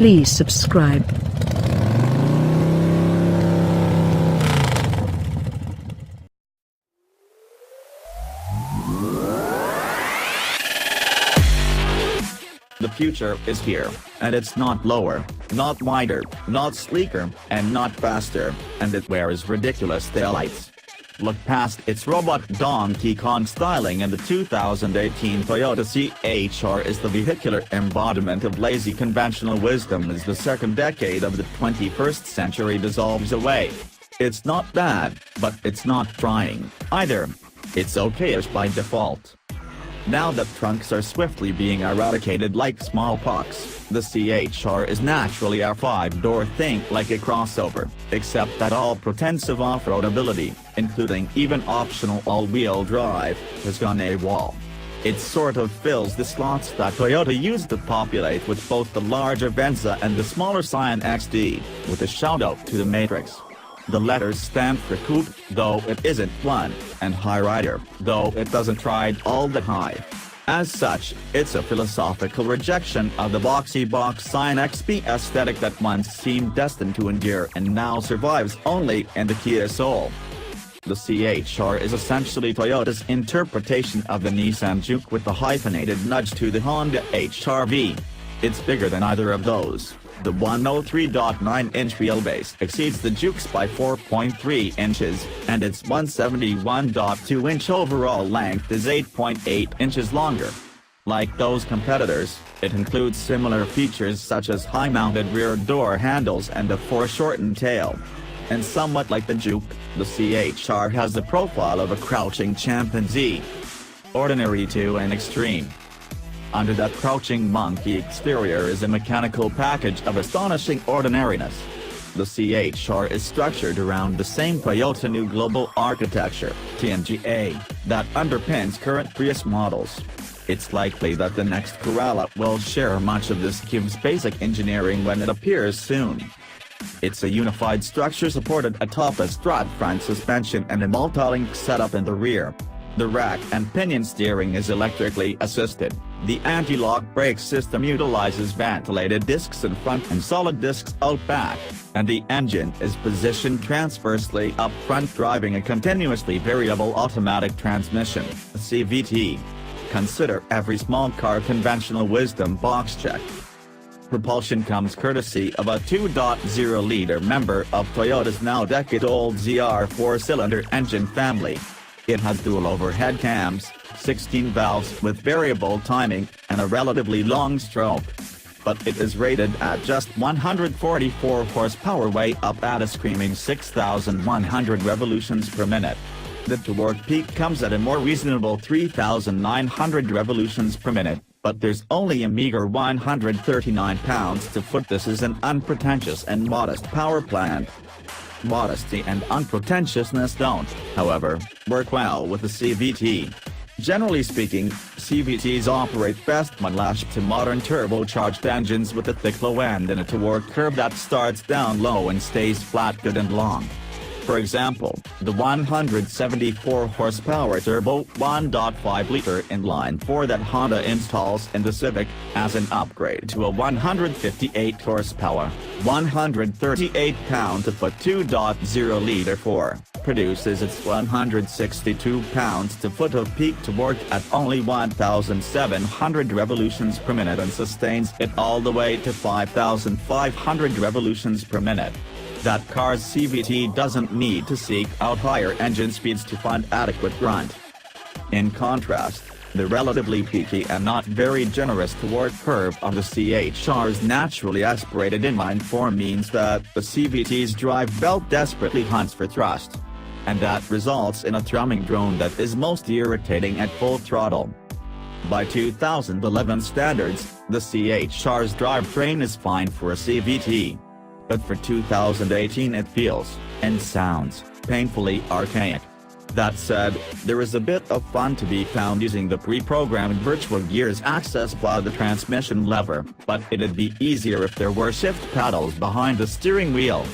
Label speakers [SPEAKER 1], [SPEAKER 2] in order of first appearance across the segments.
[SPEAKER 1] Please subscribe.
[SPEAKER 2] The future is here, and it's not lower, not wider, not sleeker, and not faster, and it wears ridiculous taillights. Look past its robot Donkey Kong styling, and the 2018 Toyota Chr is the vehicular embodiment of lazy conventional wisdom as the second decade of the 21st century dissolves away. It's not bad, but it's not trying, either. It's okayish by default. Now that trunks are swiftly being eradicated like smallpox, the Chr is naturally a five-door think like a crossover, except that all pretense of off-road ability, including even optional all-wheel drive, has gone AWOL. It sort of fills the slots that Toyota used to populate with both the larger Venza and the smaller Scion XD, with a shout-out to the Matrix. The letters stand for Coupe, though it isn't one, and High Rider, though it doesn't ride all that high. As such, it's a philosophical rejection of the boxy-box Scion XP aesthetic that once seemed destined to endure and now survives only in the Chr Xle. The Chr is essentially Toyota's interpretation of the Nissan Juke with the hyphenated nudge to the Honda HR-V. It's bigger than either of those. The 103.9-inch wheelbase exceeds the Juke's by 4.3 inches, and its 171.2-inch overall length is 8.8 inches longer. Like those competitors, it includes similar features such as high-mounted rear door handles and a foreshortened tail. And somewhat like the Juke, the Chr has the profile of a crouching chimpanzee. Ordinary to an extreme. Under that crouching monkey exterior is a mechanical package of astonishing ordinariness. The Chr is structured around the same Toyota New Global Architecture, TNGA, that underpins current Prius models. It's likely that the next Corolla will share much of this cube's basic engineering when it appears soon. It's a unified structure supported atop a strut front suspension and a multi-link setup in the rear. The rack and pinion steering is electrically assisted. The anti-lock brake system utilizes ventilated discs in front and solid discs out back, and the engine is positioned transversely up front, driving a continuously variable automatic transmission, a CVT. Consider every small car conventional wisdom box check. Propulsion comes courtesy of a 2.0-liter member of Toyota's now decade-old ZR four-cylinder engine family. It has dual overhead cams, 16 valves with variable timing, and a relatively long stroke. But it is rated at just 144 horsepower, way up at a screaming 6,100 revolutions per minute. The torque peak comes at a more reasonable 3,900 revolutions per minute, but there's only a meager 139 pounds-to-foot. This is an unpretentious and modest power plant. Modesty and unpretentiousness don't, however, work well with the CVT. Generally speaking, CVTs operate best when lashed to modern turbocharged engines with a thick low end and a torque curve that starts down low and stays flat good and long. For example, the 174 horsepower turbo 1.5-liter inline-4 that Honda installs in the Civic, as an upgrade to a 158 horsepower, 138 pound-to-foot 2.0-liter 4, produces its 162 pounds-to-foot of peak torque at only 1,700 revolutions per minute and sustains it all the way to 5,500 revolutions per minute. That car's CVT doesn't need to seek out higher engine speeds to find adequate grunt. In contrast, the relatively peaky and not very generous torque curve of the Chr's naturally aspirated inline-4 means that the CVT's drive belt desperately hunts for thrust. And that results in a thrumming drone that is most irritating at full throttle. By 2011 standards, the Chr's drivetrain is fine for a CVT. But for 2018 it feels, and sounds, painfully archaic. That said, there is a bit of fun to be found using the pre-programmed virtual gears accessed via the transmission lever, but it'd be easier if there were shift paddles behind the steering wheel.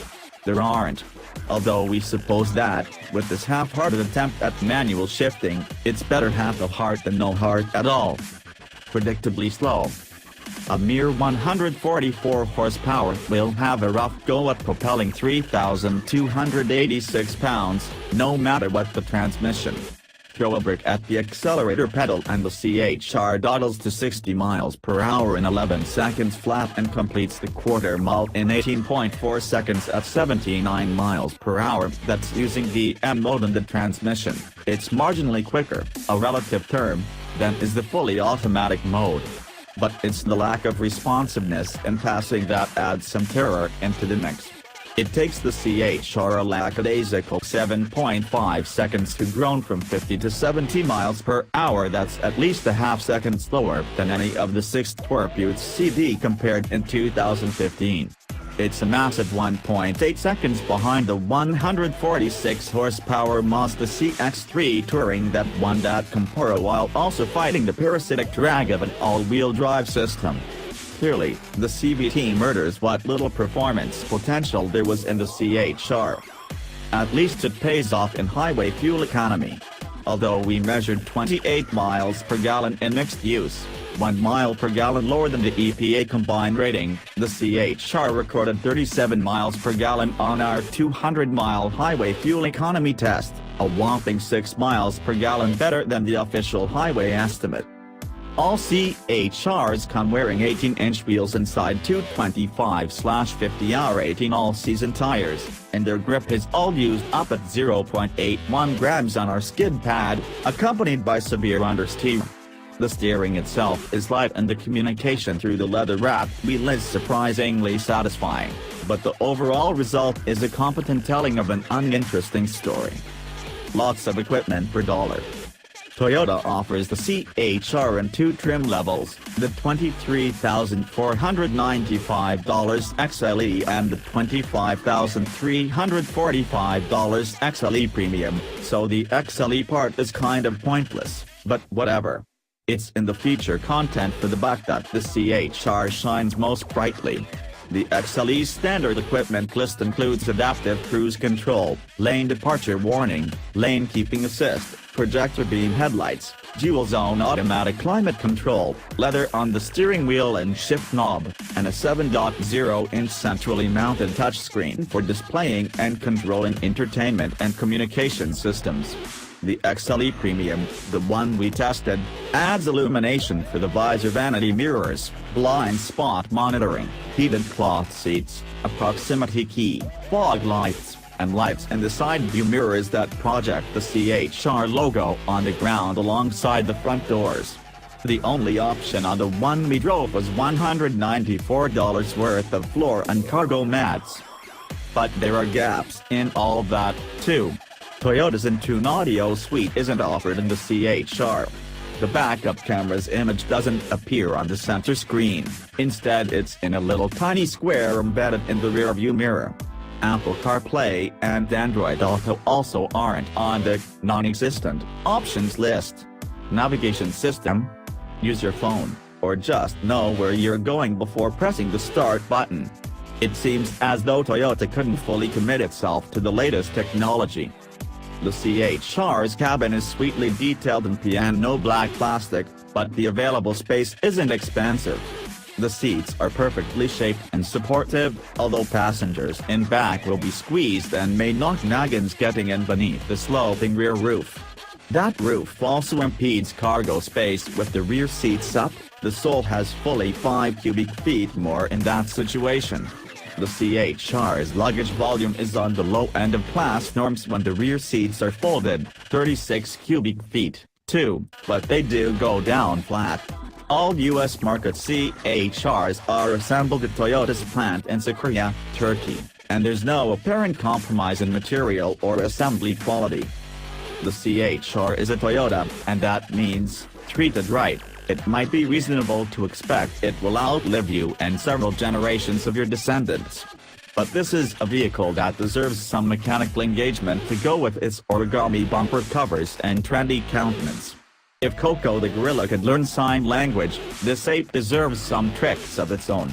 [SPEAKER 2] There aren't. Although we suppose that, with this half-hearted attempt at manual shifting, it's better half of heart than no heart at all. Predictably slow. A mere 144 horsepower will have a rough go at propelling 3,286 pounds, no matter what the transmission. Throw a brick at the accelerator pedal and the Chr dawdles to 60 miles per hour in 11 seconds flat and completes the quarter mile in 18.4 seconds at 79 miles per hour. That's using the embodiment transmission. It's marginally quicker, a relative term, than is the fully automatic mode. But it's the lack of responsiveness in passing that adds some terror into the mix. It takes the Chr lackadaisical 7.5 seconds to groan from 50 to 70 miles per hour. That's at least a half second slower than any of the 6th Buttes CD compared in 2015. It's a massive 1.8 seconds behind the 146 horsepower Mazda CX-3 Touring that won that competition while also fighting the parasitic drag of an all-wheel drive system. Clearly, the CVT murders what little performance potential there was in the Chr. At least it pays off in highway fuel economy. Although we measured 28 miles per gallon in mixed use, 1 mile per gallon lower than the EPA combined rating, the Chr recorded 37 miles per gallon on our 200-mile highway fuel economy test, a whopping 6 miles per gallon better than the official highway estimate. All Chrs come wearing 18-inch wheels inside 225/50 18 all-season tires, and their grip is all used up at 0.81 grams on our skid pad, accompanied by severe understeer. The steering itself is light and the communication through the leather-wrapped wheel is surprisingly satisfying, but the overall result is a competent telling of an uninteresting story. Lots of equipment per dollar. Toyota offers the Chr in 2 trim levels, the $23,495 XLE and the $25,345 XLE Premium, so the XLE part is kind of pointless, but whatever. It's in the feature content for the buck that the Chr shines most brightly. The XLE's standard equipment list includes adaptive cruise control, lane departure warning, lane keeping assist, projector beam headlights, dual-zone automatic climate control, leather on the steering wheel and shift knob, and a 7.0-inch centrally mounted touchscreen for displaying and controlling entertainment and communication systems. The XLE Premium, the one we tested, adds illumination for the visor vanity mirrors, blind spot monitoring, heated cloth seats, a proximity key, fog lights, and lights in the side view mirrors that project the Chr logo on the ground alongside the front doors. The only option on the one we drove was $194 worth of floor and cargo mats. But there are gaps in all of that, too. Toyota's Intune audio suite isn't offered in the Chr. The backup camera's image doesn't appear on the center screen, instead it's in a little tiny square embedded in the rearview mirror. Apple CarPlay and Android Auto also aren't on the non-existent options list. Navigation system? Use your phone, or just know where you're going before pressing the start button. It seems as though Toyota couldn't fully commit itself to the latest technology. The Chr's cabin is sweetly detailed in piano black plastic, but the available space isn't expansive. The seats are perfectly shaped and supportive, although passengers in back will be squeezed and may knock noggins getting in beneath the sloping rear roof. That roof also impedes cargo space with the rear seats up. The Soul has fully 5 cubic feet more in that situation. The Chr's luggage volume is on the low end of class norms when the rear seats are folded, 36 cubic feet, too, but they do go down flat. All U.S. market Chrs are assembled at Toyota's plant in Chr, Turkey, and there's no apparent compromise in material or assembly quality. The Chr is a Toyota, and that means, treated right, it might be reasonable to expect it will outlive you and several generations of your descendants. But this is a vehicle that deserves some mechanical engagement to go with its origami bumper covers and trendy countenance. If Coco the gorilla could learn sign language, this ape deserves some tricks of its own.